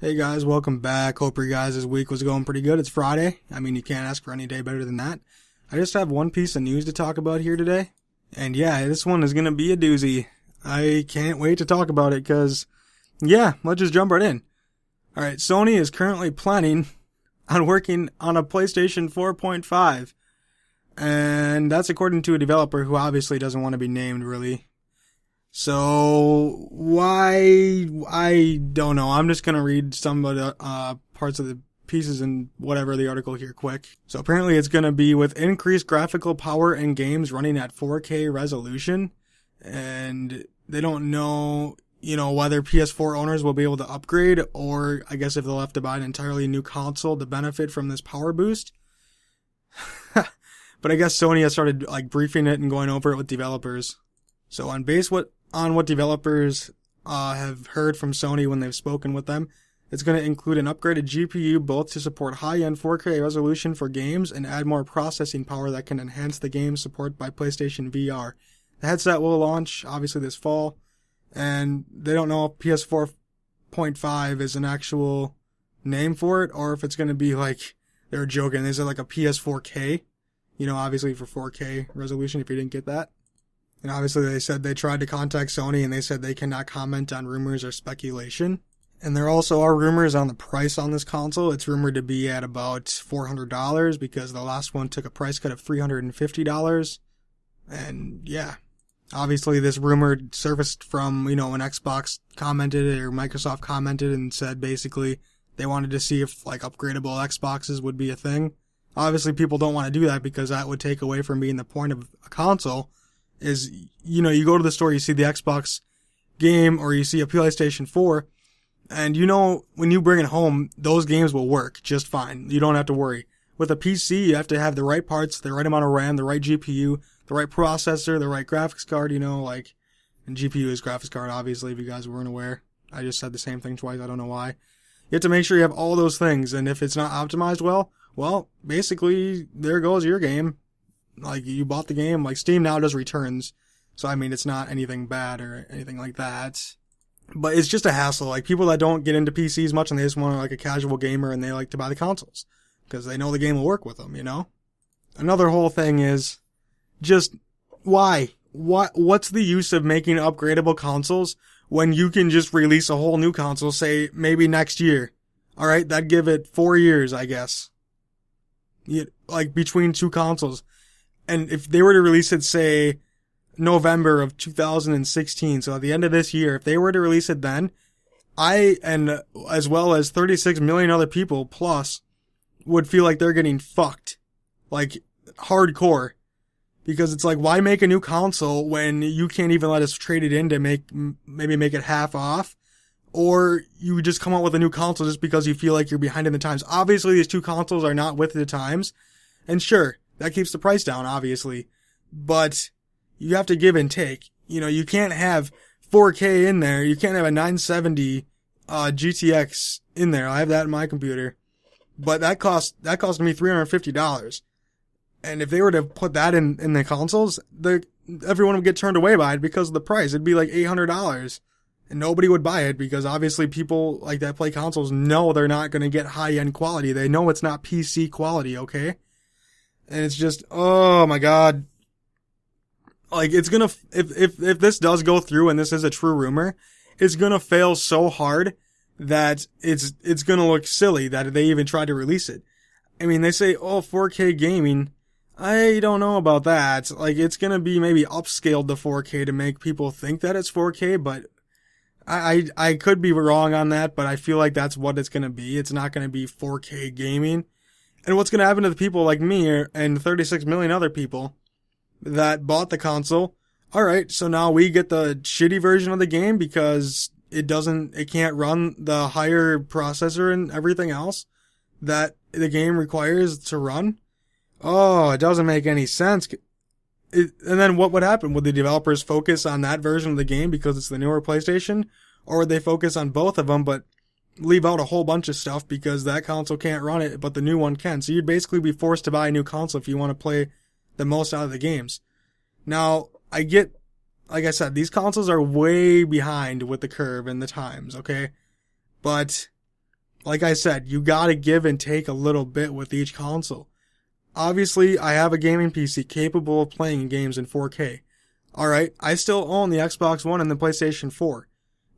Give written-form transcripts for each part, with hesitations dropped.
Hey guys, welcome back. Hope your guys' week was going pretty good. It's Friday. I mean, you can't ask for any day better than that. I just have one piece of news to talk about here today. And yeah, this one is going to be a doozy. I can't wait to talk about it because, yeah, let's just jump right in. Alright, Sony is currently planning on working on a PlayStation 4.5. And that's according to a developer who obviously doesn't want to be named, really. So, why? I don't know. I'm just gonna read some of the parts of the pieces and whatever the article here quick. So apparently it's gonna be with increased graphical power in games running at 4K resolution. And they don't know, whether PS4 owners will be able to upgrade, or I guess if they'll have to buy an entirely new console to benefit from this power boost. But I guess Sony has started briefing it and going over it with developers. So on what developers have heard from Sony when they've spoken with them, it's going to include an upgraded GPU both to support high-end 4K resolution for games and add more processing power that can enhance the game support by PlayStation VR. The headset will launch obviously this fall, and they don't know if PS4.5 is an actual name for it or if it's going to be they're joking. They said a PS4K, obviously for 4K resolution if you didn't get that. And obviously they said they tried to contact Sony and they said they cannot comment on rumors or speculation. And there also are rumors on the price on this console. It's rumored to be at about $400 because the last one took a price cut of $350. And yeah, obviously this rumor surfaced from, when Xbox commented or Microsoft commented and said basically they wanted to see if upgradable Xboxes would be a thing. Obviously people don't want to do that because that would take away from being the point of a console. Is, you go to the store, you see the Xbox game, or you see a PlayStation 4, and when you bring it home, those games will work just fine. You don't have to worry. With a PC, you have to have the right parts, the right amount of RAM, the right GPU, the right processor, the right graphics card, and GPU is graphics card, obviously, if you guys weren't aware. I just said the same thing twice, I don't know why. You have to make sure you have all those things, and if it's not optimized well, basically, there goes your game. You bought the game, Steam now does returns. So, it's not anything bad or anything like that. But it's just a hassle. People that don't get into PCs much and they just want a casual gamer and they like to buy the consoles. Because they know the game will work with them, Another whole thing is, just, why? What's the use of making upgradable consoles when you can just release a whole new console, say, maybe next year? Alright, that'd give it 4 years, I guess. Between two consoles. And if they were to release it, say, November of 2016, so at the end of this year, if they were to release it then, and as well as 36 million other people plus, would feel like they're getting fucked. Hardcore. Because it's why make a new console when you can't even let us trade it in to maybe make it half off? Or you just come out with a new console just because you feel like you're behind in the times. Obviously, these two consoles are not with the times. And sure, that keeps the price down, obviously. But you have to give and take. You can't have 4K in there. You can't have a 970 GTX in there. I have that in my computer. But that cost me $350. And if they were to put that in the consoles, everyone would get turned away by it because of the price. It'd be $800. And nobody would buy it because obviously people that play consoles know they're not going to get high-end quality. They know it's not PC quality, okay? And it's just, oh my god. It's gonna, if this does go through and this is a true rumor, it's gonna fail so hard that it's gonna look silly that they even tried to release it. They say, 4K gaming. I don't know about that. It's gonna be maybe upscaled to 4K to make people think that it's 4K, but I could be wrong on that, but I feel like that's what it's gonna be. It's not gonna be 4K gaming. And what's going to happen to the people like me and 36 million other people that bought the console? Alright, so now we get the shitty version of the game because it can't run the higher processor and everything else that the game requires to run? Oh, it doesn't make any sense. And then what would happen? Would the developers focus on that version of the game because it's the newer PlayStation? Or would they focus on both of them but leave out a whole bunch of stuff because that console can't run it, but the new one can. So you'd basically be forced to buy a new console if you want to play the most out of the games. Now, I get, like I said, these consoles are way behind with the curve and the times, okay? But like I said, you gotta give and take a little bit with each console. Obviously, I have a gaming PC capable of playing games in 4K. Alright, I still own the Xbox One and the PlayStation 4.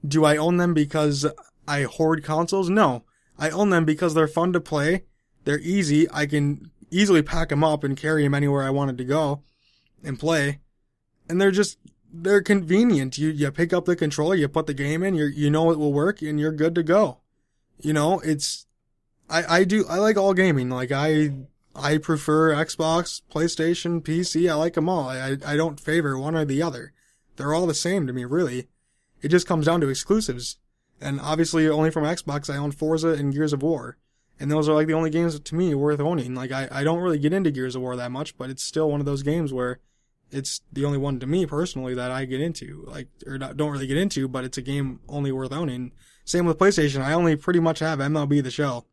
Do I own them because I hoard consoles? No. I own them because they're fun to play, they're easy, I can easily pack them up and carry them anywhere I wanted to go and play, and they're convenient. You pick up the controller, you put the game in, you know it will work, and you're good to go. You know, I like all gaming. Like, I prefer Xbox, PlayStation, PC. I like them all. I don't favor one or the other. They're all the same to me, really. It just comes down to exclusives. And obviously, only from Xbox, I own Forza and Gears of War. And those are like the only games to me worth owning. Like, I don't really get into Gears of War that much, but it's still one of those games where it's the only one to me personally that I get into. Like, or don't really get into, but it's a game only worth owning. Same with PlayStation. I only pretty much have MLB The Show.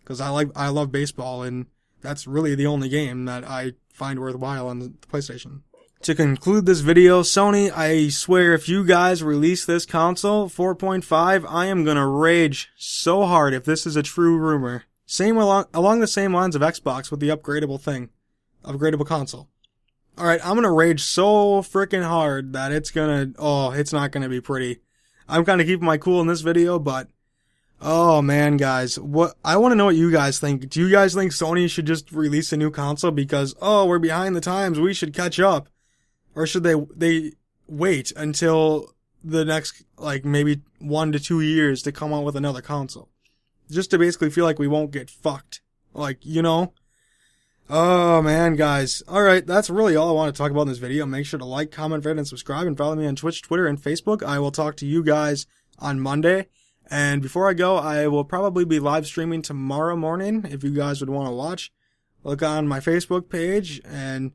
Because I love baseball, and that's really the only game that I find worthwhile on the PlayStation. To conclude this video, Sony, I swear if you guys release this console, 4.5, I am gonna rage so hard if this is a true rumor. Same along the same lines of Xbox with the upgradable console. Alright, I'm gonna rage so freaking hard that it's not gonna be pretty. I'm kinda keeping my cool in this video, but oh man, guys, I want to know what you guys think. Do you guys think Sony should just release a new console because, we're behind the times, we should catch up? Or should they wait until the next, like, maybe 1 to 2 years to come out with another console? Just to basically feel like we won't get fucked. Like, you know? Oh man, guys. Alright, that's really all I want to talk about in this video. Make sure to like, comment, rate, and subscribe, and follow me on Twitch, Twitter, and Facebook. I will talk to you guys on Monday. And before I go, I will probably be live streaming tomorrow morning if you guys would want to watch. Look on my Facebook page, and,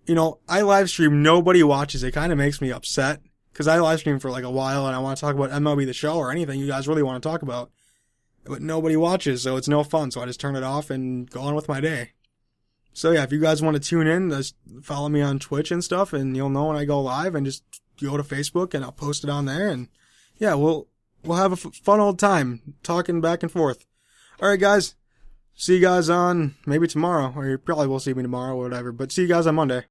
you know, I live stream, nobody watches. It kind of makes me upset, because I live stream for like a while, and I want to talk about MLB The Show or anything you guys really want to talk about. But nobody watches, so it's no fun, so I just turn it off and go on with my day. So yeah, if you guys want to tune in, just follow me on Twitch and stuff, and you'll know when I go live, and just go to Facebook, and I'll post it on there, and yeah, we'll have a fun old time talking back and forth. Alright guys, see you guys on maybe tomorrow, or you probably will see me tomorrow or whatever, but see you guys on Monday.